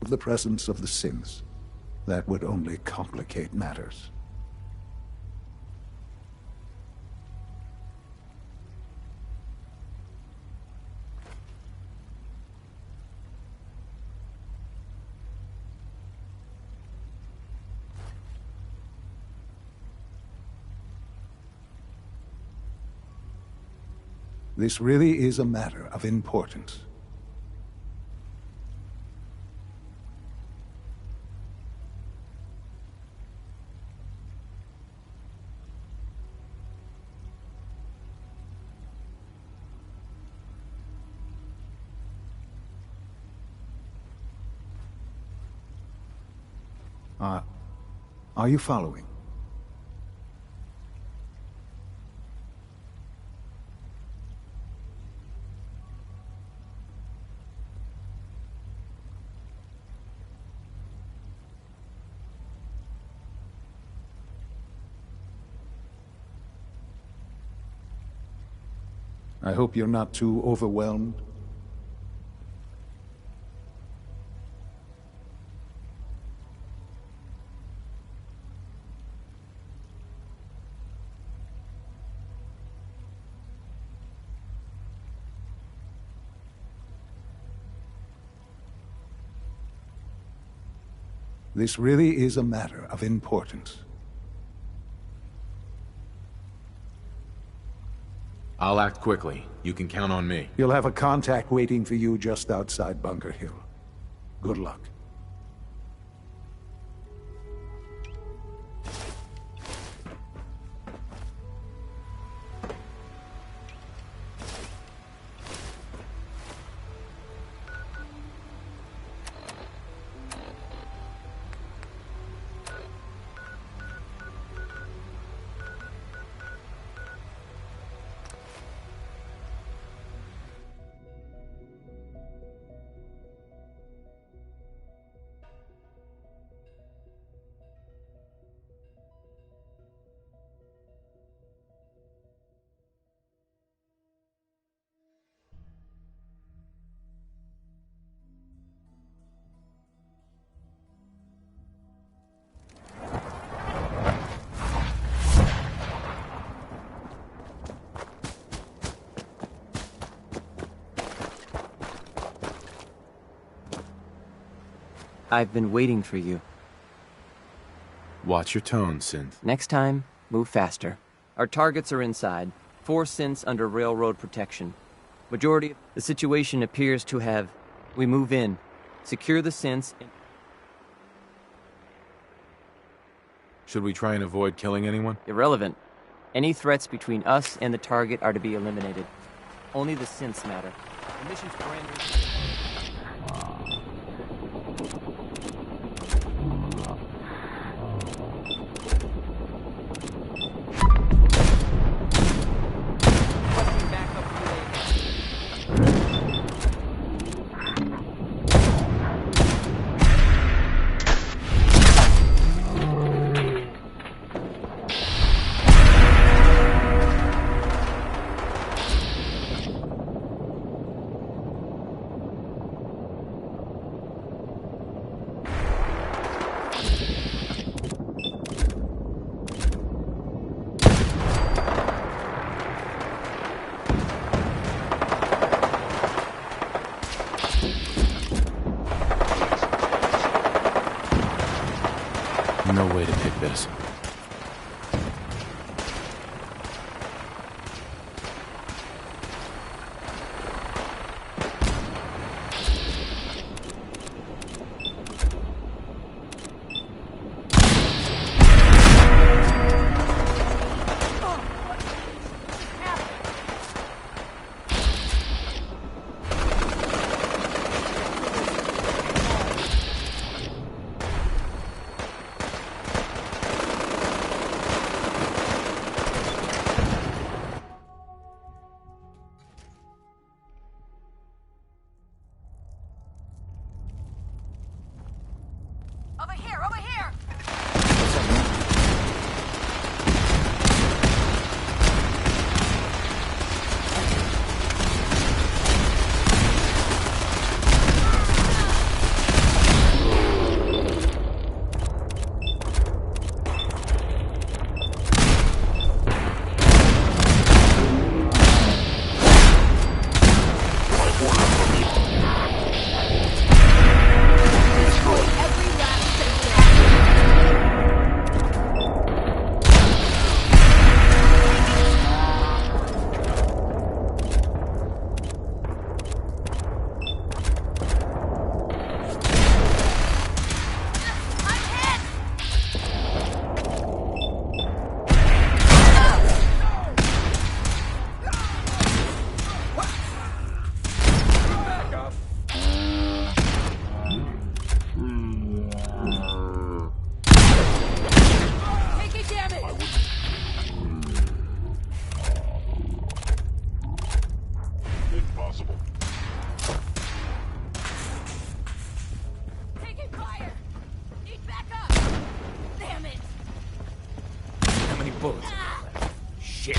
the presence of the synths. That would only complicate matters. This really is a matter of importance. Are you following? I hope you're not too overwhelmed. This really is a matter of importance. I'll act quickly. You can count on me. You'll have a contact waiting for you just outside Bunker Hill. Good luck. I've been waiting for you. Watch your tone, Synth. Next time, move faster. Our targets are inside. 4 synths under railroad protection. Majority of the situation appears to have... We move in. Secure the synths and... Should we try and avoid killing anyone? Irrelevant. Any threats between us and the target are to be eliminated. Only the synths matter. The mission's parameters... No way to pick this. bullets. Shit.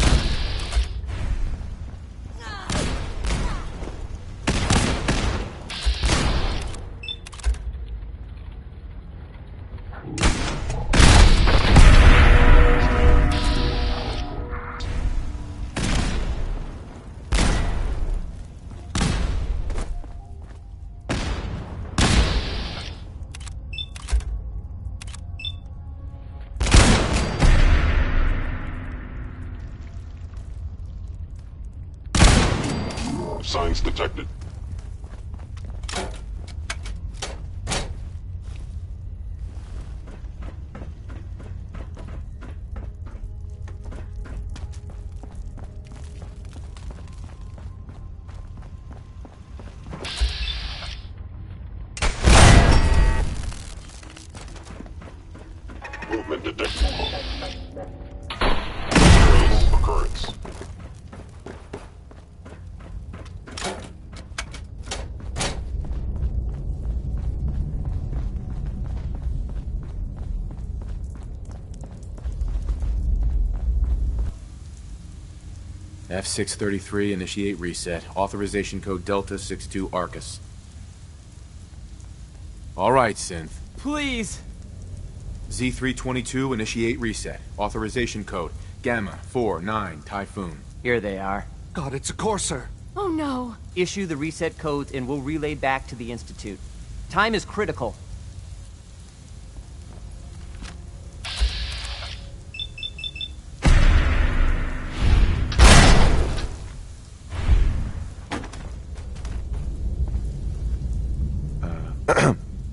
Signs detected. Movement detected. Trace occurrence. F633, initiate reset. Authorization code Delta 62 Arcus. All right, Synth. Please! Z322, initiate reset. Authorization code Gamma 49 Typhoon. Here they are. God, it's a Courser. Oh no. Issue the reset codes and we'll relay back to the Institute. Time is critical.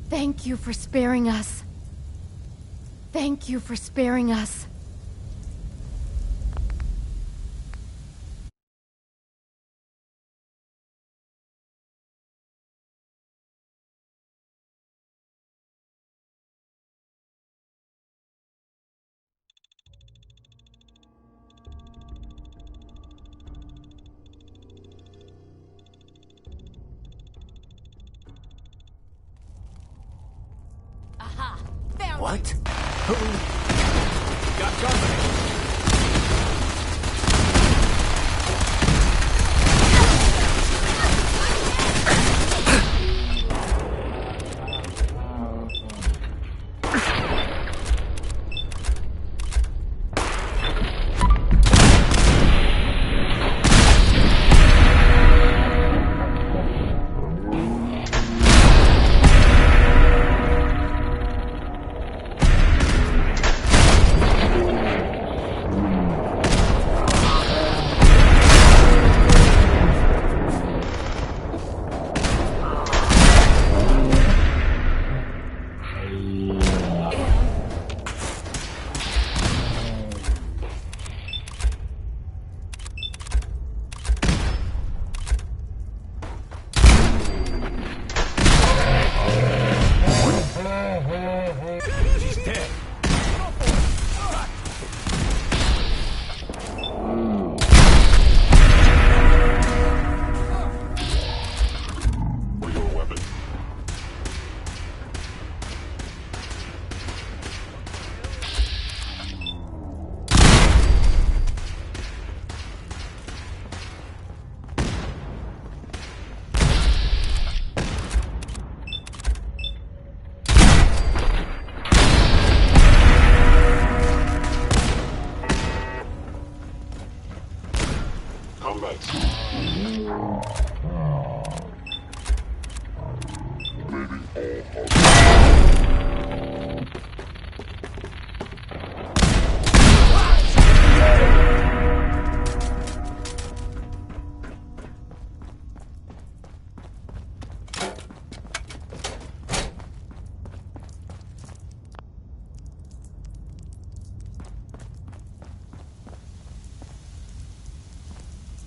Thank you for sparing us. Thank you for sparing us. Aha! Found What? Got company.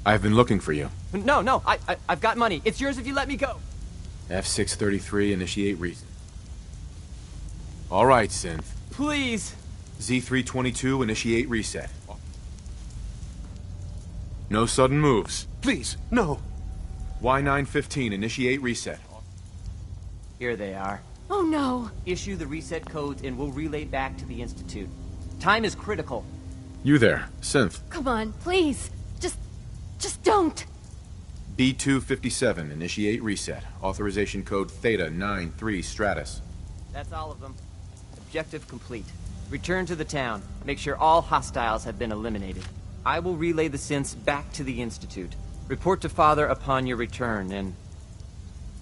I've been looking for you. No, I've got money. It's yours if you let me go. F633, initiate reason. All right, Synth. Please. Z322, initiate reset. No sudden moves. Please, no. Y915, initiate reset. Here they are. Oh no. Issue the reset codes and we'll relay back to the Institute. Time is critical. You there, Synth. Come on, please. Just don't. B257, initiate reset. Authorization code Theta 93 Stratus. That's all of them. Objective complete. Return to the town. Make sure all hostiles have been eliminated. I will relay the synths back to the Institute. Report to Father upon your return, and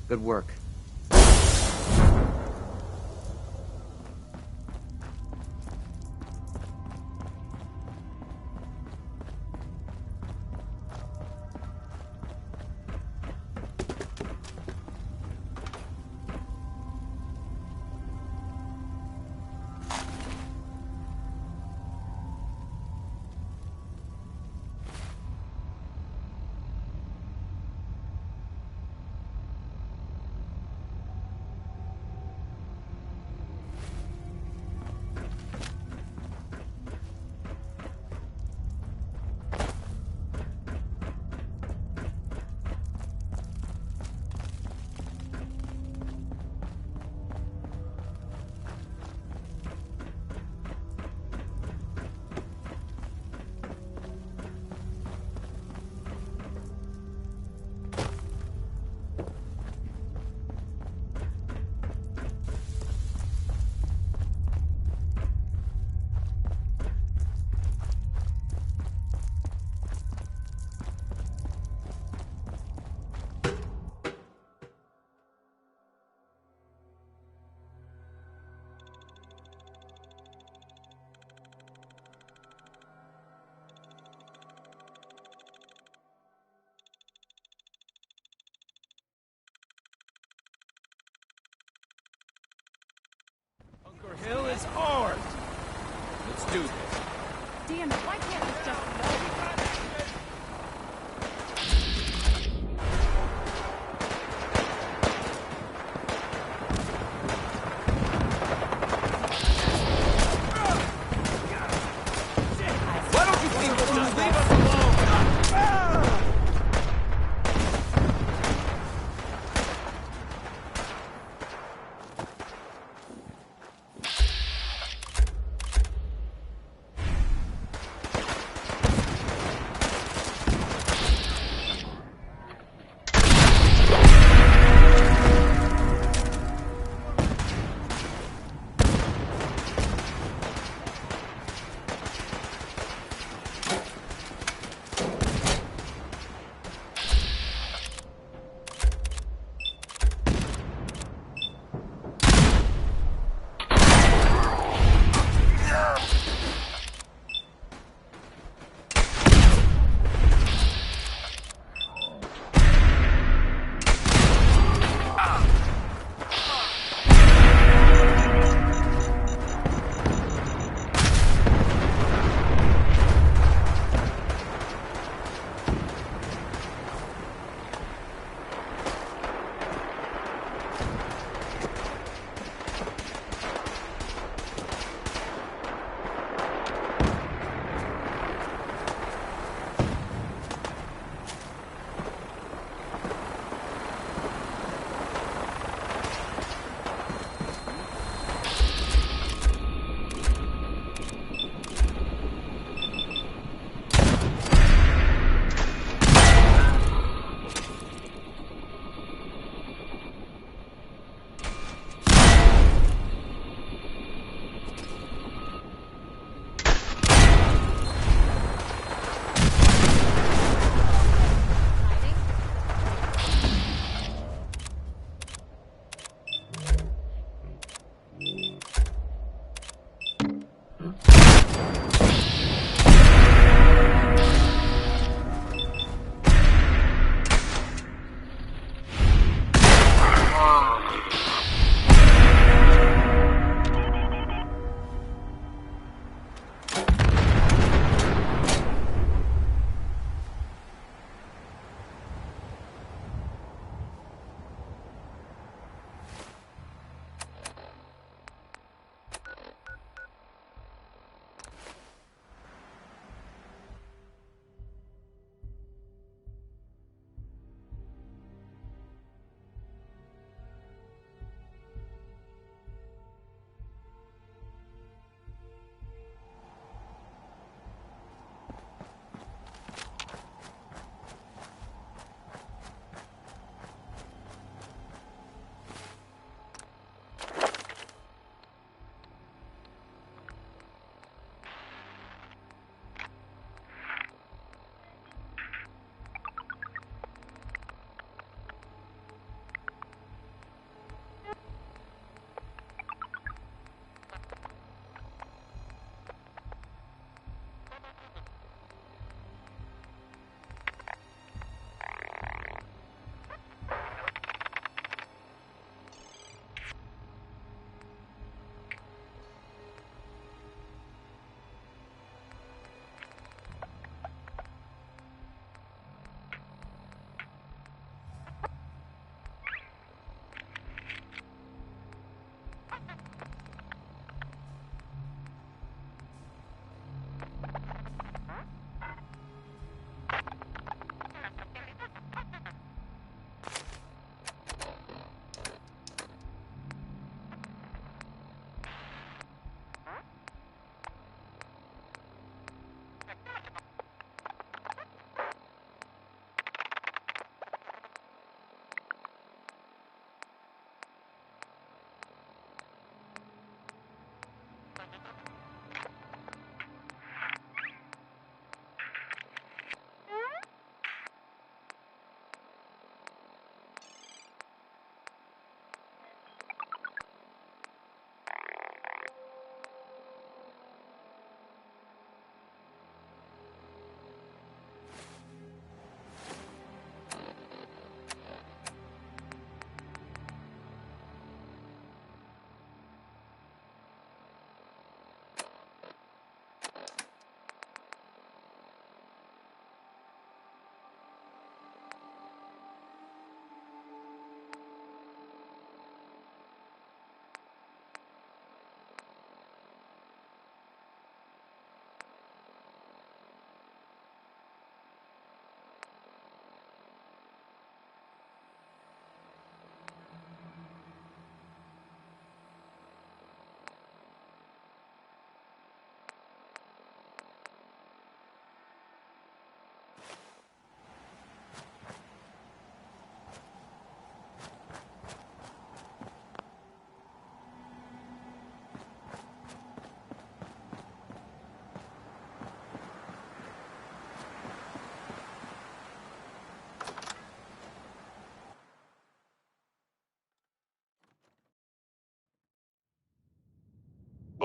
good work. Bunker Hill is ours! Let's do this. Damn it, why can't this just go? Why don't you people just leave us alone?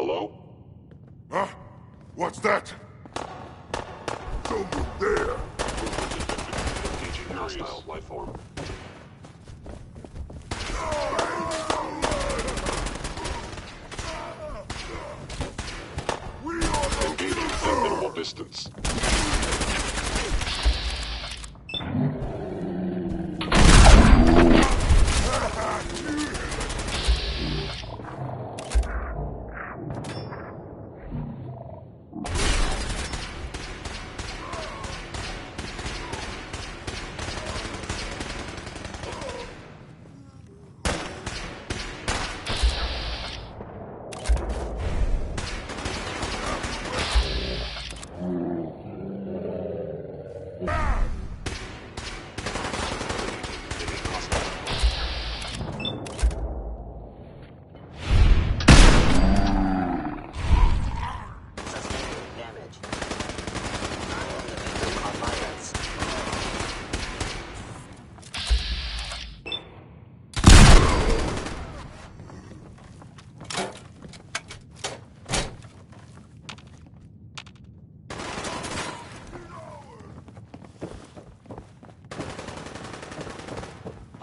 Hello? Huh? What's that? Someone there. Engaging hostile life form. Engaging at minimal distance.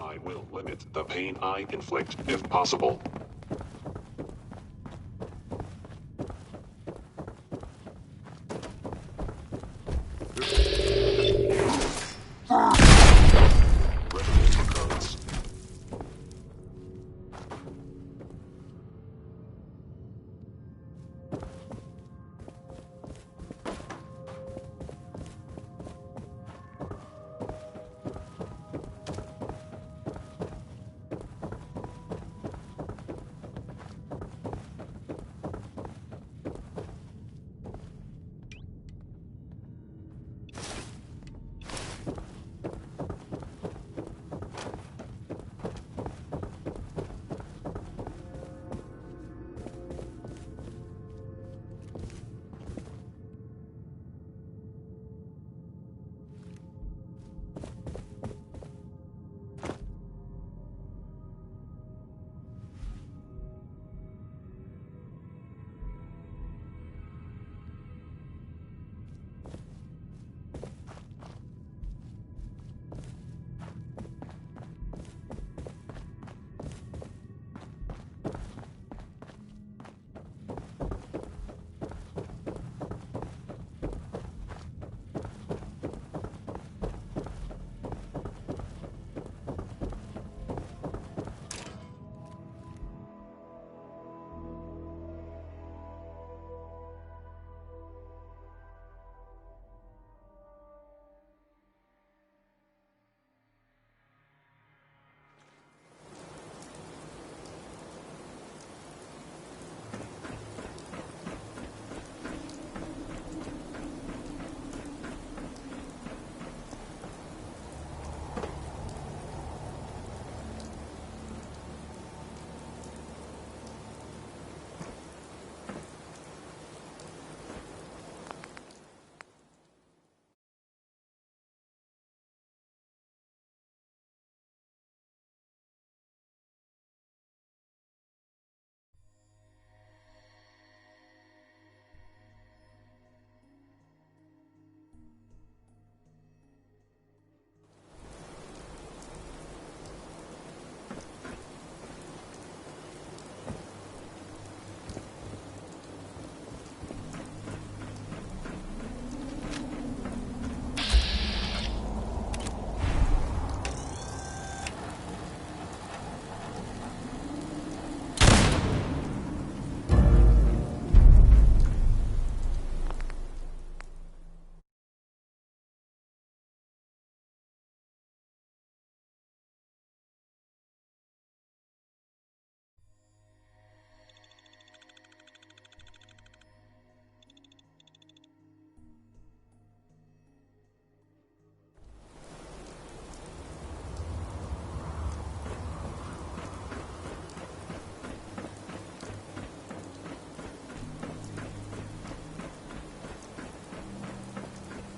I will limit the pain I inflict, if possible. Resonance occurrence.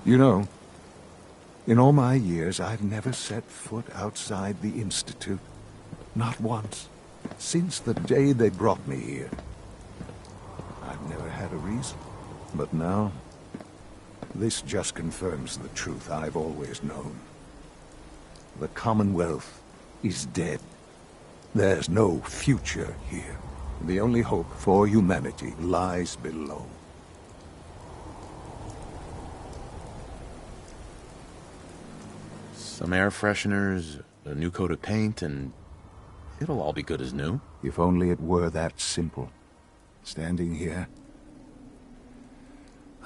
You know, in all my years, I've never set foot outside the Institute. Not once. Since the day they brought me here. I've never had a reason. But now, this just confirms the truth I've always known. The Commonwealth is dead. There's no future here. The only hope for humanity lies below. Some air fresheners, a new coat of paint, and it'll all be good as new. If only it were that simple. Standing here,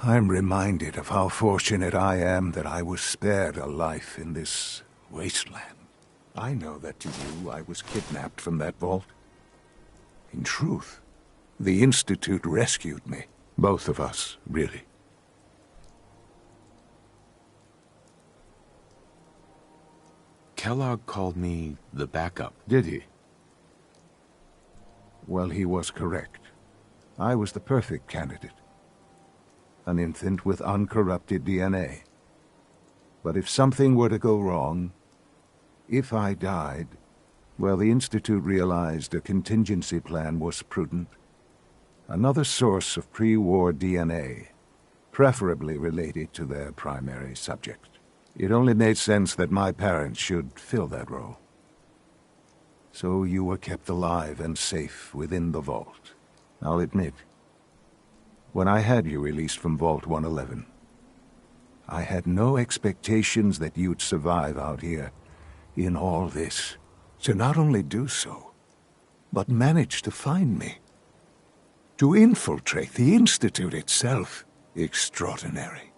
I'm reminded of how fortunate I am that I was spared a life in this wasteland. I know that to you I was kidnapped from that vault. In truth, the Institute rescued me. Both of us, really. Kellogg called me the backup. Did he? Well, he was correct. I was the perfect candidate. An infant with uncorrupted DNA. But if something were to go wrong, if I died, well, the Institute realized a contingency plan was prudent. Another source of pre-war DNA, preferably related to their primary subject. It only made sense that my parents should fill that role. So you were kept alive and safe within the vault. I'll admit, when I had you released from Vault 111, I had no expectations that you'd survive out here in all this. To not only do so, but manage to find me. To infiltrate the Institute itself. Extraordinary.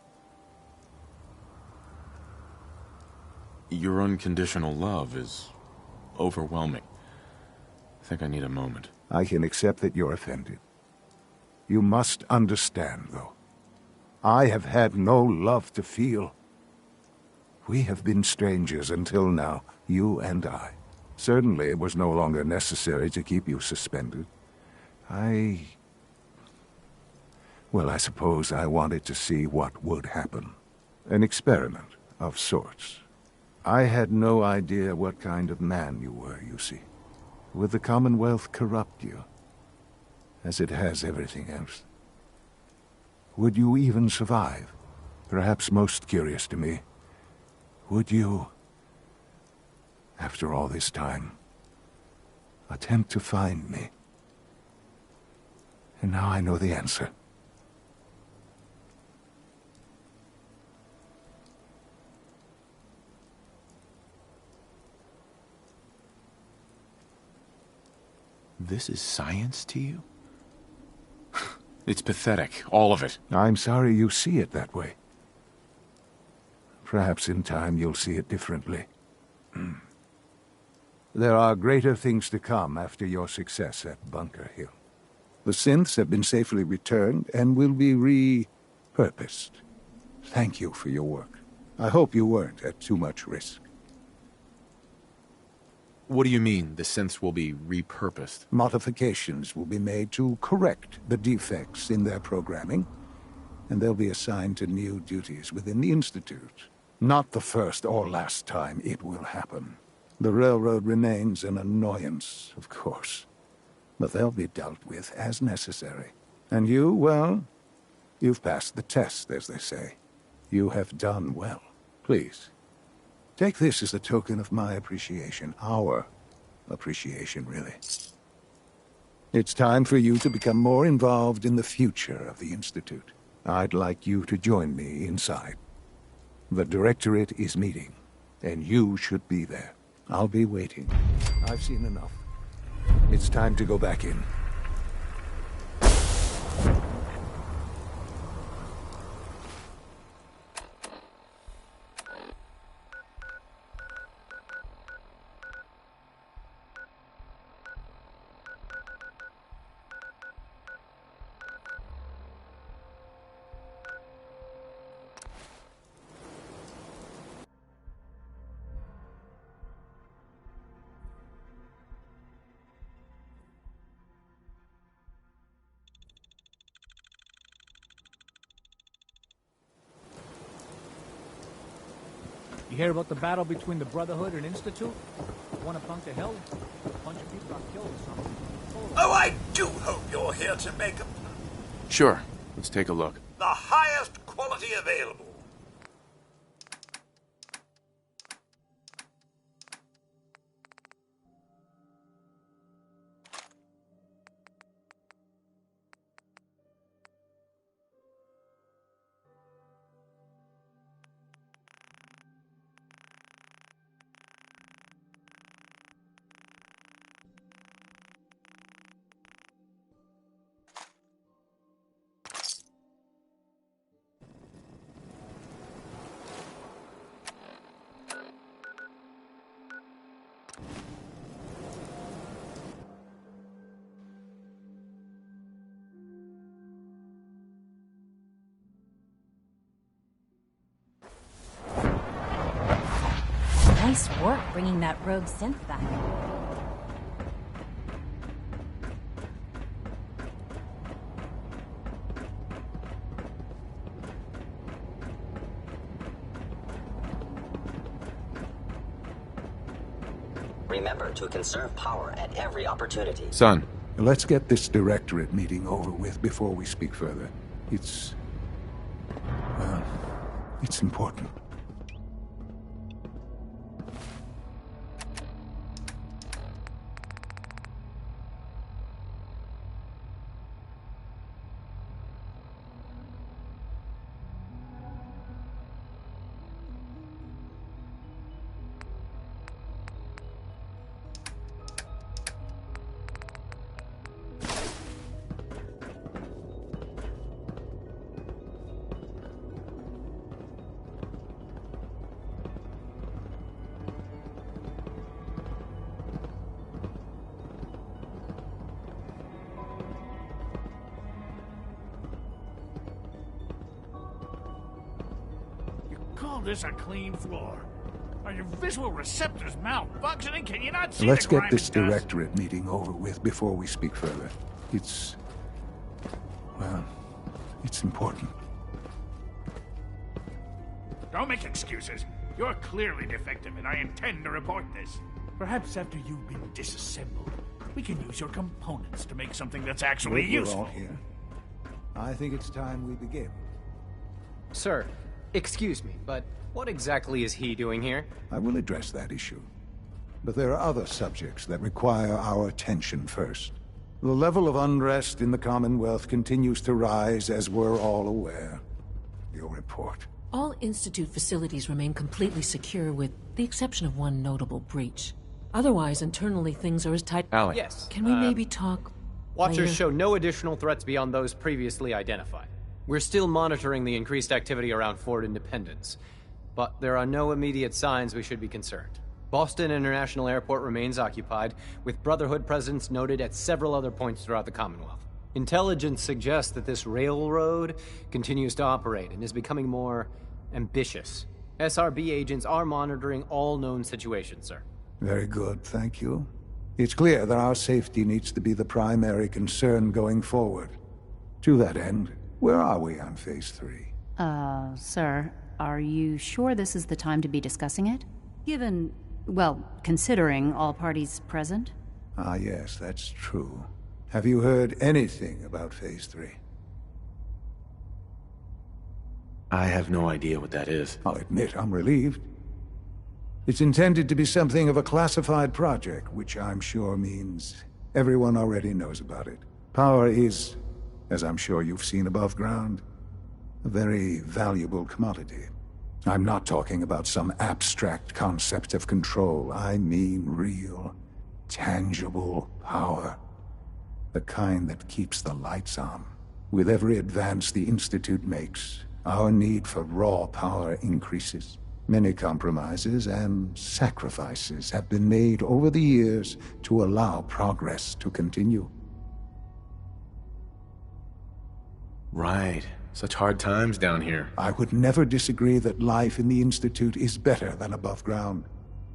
Your unconditional love is overwhelming. I think I need a moment. I can accept that you're offended. You must understand, though. I have had no love to feel. We have been strangers until now, you and I. Certainly it was no longer necessary to keep you suspended. Well, I suppose I wanted to see what would happen. An experiment of sorts. I had no idea what kind of man you were, you see. Would the Commonwealth corrupt you, as it has everything else? Would you even survive? Perhaps most curious to me, would you, after all this time, attempt to find me? And now I know the answer. This is science to you? It's pathetic, all of it. I'm sorry you see it that way. Perhaps in time you'll see it differently. There are greater things to come after your success at Bunker Hill. The synths have been safely returned and will be repurposed. Thank you for your work. I hope you weren't at too much risk. What do you mean, the synths will be repurposed? Modifications will be made to correct the defects in their programming, and they'll be assigned to new duties within the Institute. Not the first or last time it will happen. The railroad remains an annoyance, of course, but they'll be dealt with as necessary. And you, well, you've passed the test, as they say. You have done well. Please, take this as a token of my appreciation. Our appreciation, really. It's time for you to become more involved in the future of the Institute. I'd like you to join me inside. The Directorate is meeting, and you should be there. I'll be waiting. I've seen enough. It's time to go back in. You hear about the battle between the Brotherhood and Institute? One at Bunker Hill? A bunch of people got killed or something. Oh, I do hope you're here to make a... Sure. Let's take a look. The highest quality available. Nice work bringing that rogue synth back. Remember to conserve power at every opportunity. Son. Let's get this directorate meeting over with before we speak further. It's important. Call this a clean floor? Are your visual receptors malfunctioning? Can you not see Let's the get grimy this dust? directorate meeting over with before we speak further. It's important. Don't make excuses. You're clearly defective, and I intend to report this. Perhaps after you've been disassembled, we can use your components to make something that's actually We're useful. all here. I think it's time we begin. Sir, excuse me, but what exactly is he doing here? I will address that issue. But there are other subjects that require our attention first. The level of unrest in the Commonwealth continues to rise, as we're all aware. Your report. All Institute facilities remain completely secure with the exception of one notable breach. Otherwise, internally things are as tight... Alec. Yes. Can we maybe talk Watchers later? show no additional threats beyond those previously identified. We're still monitoring the increased activity around Fort Independence, but there are no immediate signs we should be concerned. Boston International Airport remains occupied, with Brotherhood presence noted at several other points throughout the Commonwealth. Intelligence suggests that this railroad continues to operate and is becoming more ambitious. SRB agents are monitoring all known situations, sir. Very good, thank you. It's clear that our safety needs to be the primary concern going forward. To that end, where are we on Phase 3? Sir, are you sure this is the time to be discussing it? Given, well, considering all parties present? Ah, yes, that's true. Have you heard anything about Phase 3? I have no idea what that is. I'll admit I'm relieved. It's intended to be something of a classified project, which I'm sure means everyone already knows about it. Power is, as I'm sure you've seen above ground, a very valuable commodity. I'm not talking about some abstract concept of control. I mean real, tangible power. The kind that keeps the lights on. With every advance the Institute makes, our need for raw power increases. Many compromises and sacrifices have been made over the years to allow progress to continue. Right. Such hard times down here. I would never disagree that life in the Institute is better than above ground.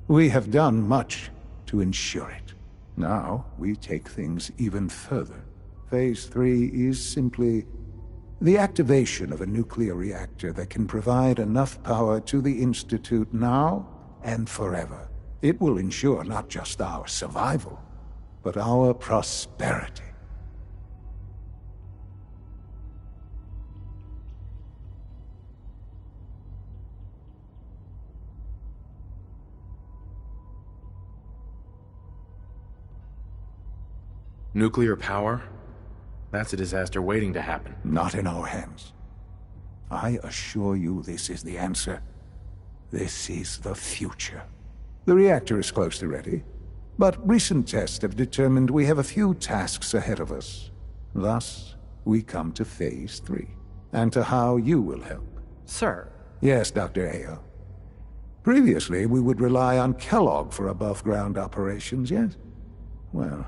We have done much to ensure it. Now, we take things even further. Phase 3 is simply the activation of a nuclear reactor that can provide enough power to the Institute now and forever. It will ensure not just our survival, but our prosperity. Nuclear power? That's a disaster waiting to happen. Not in our hands. I assure you this is the answer. This is the future. The reactor is close to ready, but recent tests have determined we have a few tasks ahead of us. Thus, we come to Phase 3, and to how you will help. Sir. Yes, Dr. Ayo. Previously, we would rely on Kellogg for above-ground operations, yes? Well,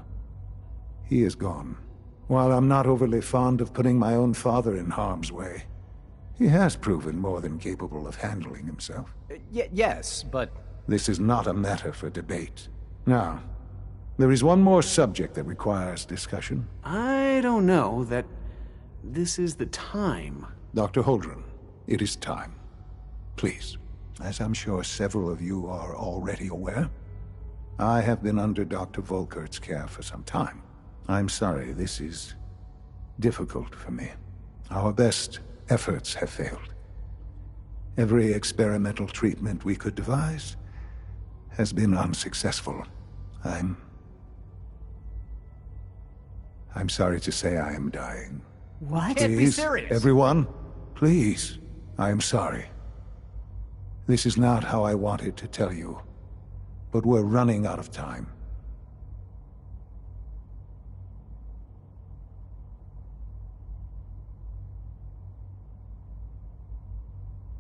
he is gone. While I'm not overly fond of putting my own father in harm's way, he has proven more than capable of handling himself. Yes, but... This is not a matter for debate. Now, there is one more subject that requires discussion. I don't know that this is the time. Dr. Holdren, it is time. Please, as I'm sure several of you are already aware, I have been under Dr. Volkert's care for some time. I'm sorry, this is difficult for me. Our best efforts have failed. Every experimental treatment we could devise has been unsuccessful. I'm sorry to say I am dying. What? Can't be serious. Everyone, please. I am sorry. This is not how I wanted to tell you, but we're running out of time.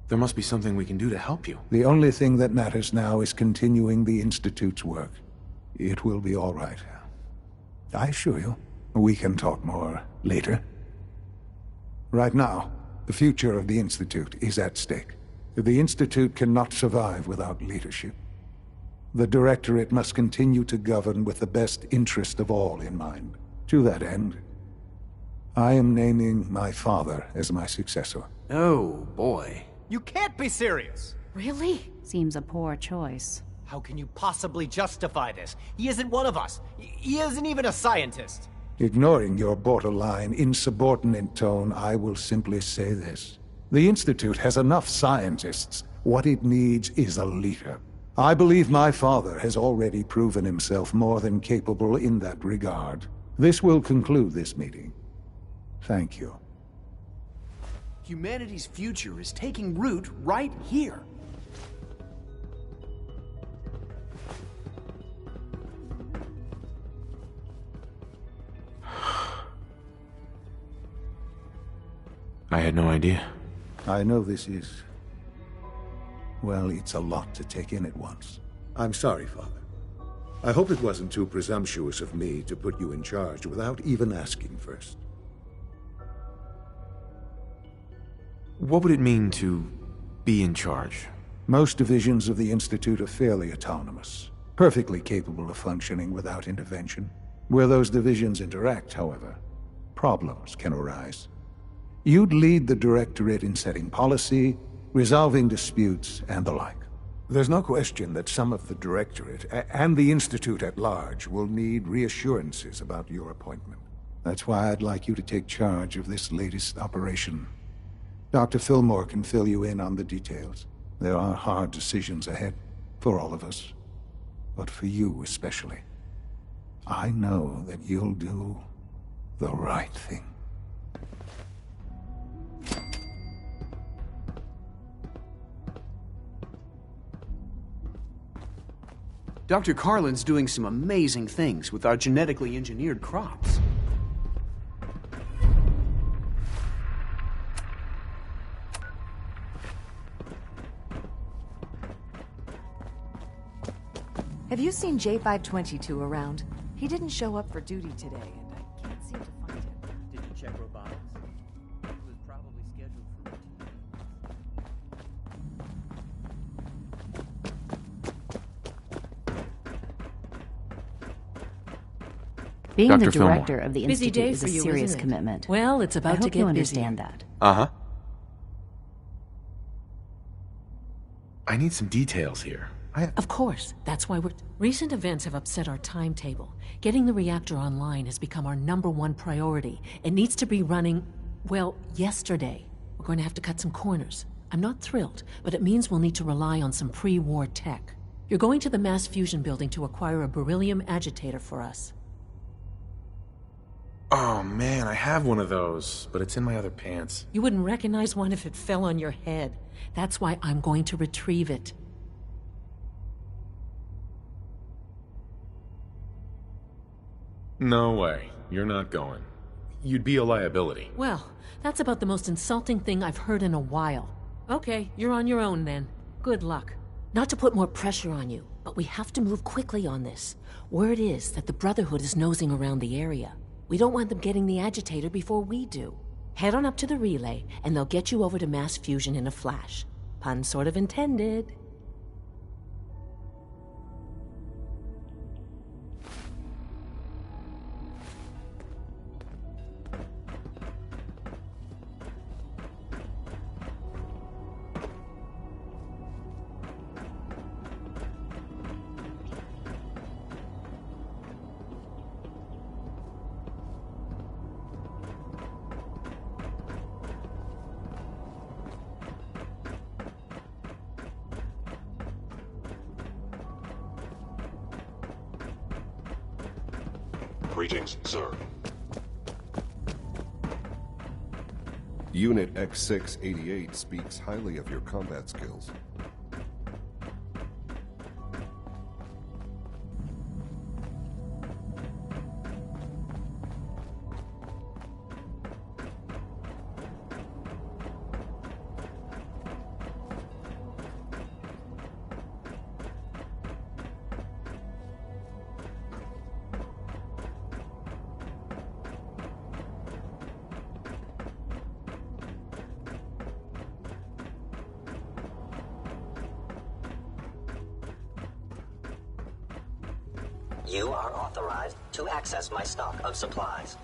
There must be something we can do to help you. The only thing that matters now is continuing the Institute's work. It will be all right. I assure you, we can talk more later. Right now, the future of the Institute is at stake. The Institute cannot survive without leadership. The Directorate must continue to govern with the best interest of all in mind. To that end, I am naming my father as my successor. Oh, boy. You can't be serious! Really? Seems a poor choice. How can you possibly justify this? He isn't one of us. He isn't even a scientist. Ignoring your borderline, insubordinate tone, I will simply say this. The Institute has enough scientists. What it needs is a leader. I believe my father has already proven himself more than capable in that regard. This will conclude this meeting. Thank you. Humanity's future is taking root right here. I had no idea. I know this is... well, it's a lot to take in at once. I'm sorry, Father. I hope it wasn't too presumptuous of me to put you in charge without even asking first. What would it mean to be in charge? Most divisions of the Institute are fairly autonomous, perfectly capable of functioning without intervention. Where those divisions interact, however, problems can arise. You'd lead the Directorate in setting policy, resolving disputes, and the like. There's no question that some of the Directorate, and the Institute at large, will need reassurances about your appointment. That's why I'd like you to take charge of this latest operation. Dr. Fillmore can fill you in on the details. There are hard decisions ahead, for all of us. But for you especially. I know that you'll do the right thing. Dr. Carlin's doing some amazing things with our genetically engineered crops. Have you seen J522 around? He didn't show up for duty today, and I can't seem to find him. Did you check robotics? He was probably scheduled for routine. Being Dr. the Fillmore. director of the Busy Institute day is for a you, serious isn't it? commitment. Well, it's about I to hope get you busier. understand that. Uh-huh. I need some details here. Of course. That's why we're... Recent events have upset our timetable. Getting the reactor online has become our #1 priority. It needs to be running, well, yesterday. We're going to have to cut some corners. I'm not thrilled, but it means we'll need to rely on some pre-war tech. You're going to the mass fusion building to acquire a beryllium agitator for us. Oh man, I have one of those, but it's in my other pants. You wouldn't recognize one if it fell on your head. That's why I'm going to retrieve it. No way. You're not going. You'd be a liability. Well, that's about the most insulting thing I've heard in a while. Okay, you're on your own then. Good luck. Not to put more pressure on you, but we have to move quickly on this. Word is that the Brotherhood is nosing around the area. We don't want them getting the agitator before we do. Head on up to the relay, and they'll get you over to mass fusion in a flash. Pun sort of intended. Greetings, sir. Unit X688 speaks highly of your combat skills. You are authorized to access my stock of supplies.